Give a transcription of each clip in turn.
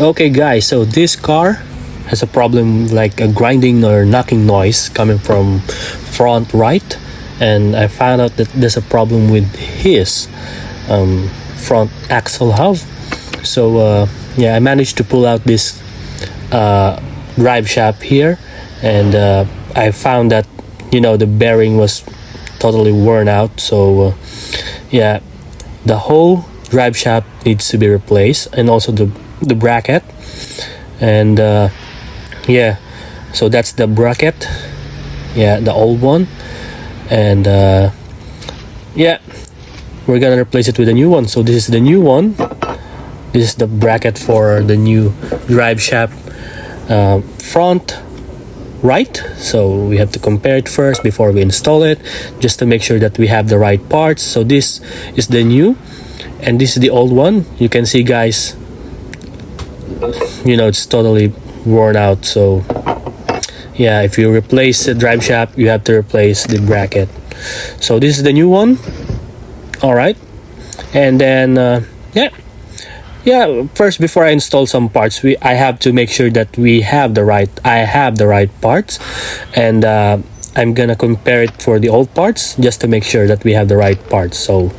Okay guys, so this car has a problem like a grinding or knocking noise coming from front right, and I found out that there's a problem with his front axle hub. So yeah, I managed to pull out this drive shaft here, and I found that the bearing was totally worn out. So yeah, the whole drive shaft needs to be replaced, and also the bracket. And yeah, so that's the bracket, yeah, the old one. And yeah, we're gonna replace it with a new one. So this is the new one. This is the bracket for the new drive shaft front right. So we have to compare it first before we install it, just to make sure that we have the right parts. So this is the new, and this is the old one. You can see, guys, it's totally worn out. So yeah, if you replace the drive shaft, you have to replace the bracket. So this is the new one. All right. And then yeah, first, before I install some parts, I have to make sure that I have the right parts. And I'm gonna compare it for the old parts, just to make sure that we have the right parts. So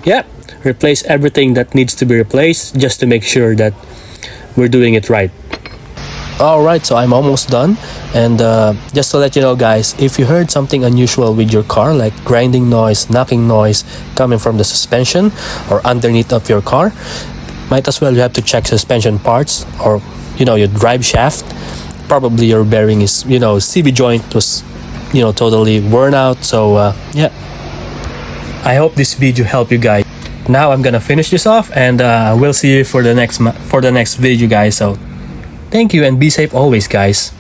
yeah, replace everything that needs to be replaced, just to make sure that we're doing it right. All right, so I'm almost done. And just to let you know, guys, if you heard something unusual with your car, like grinding noise, knocking noise coming from the suspension or underneath of your car, might as well you have to check suspension parts, or your drive shaft. Probably your bearing is, CV joint was totally worn out. So yeah, I hope this video helped you guys. Now I'm gonna finish this off, and we'll see you for the next video, guys. So thank you, and be safe always, guys.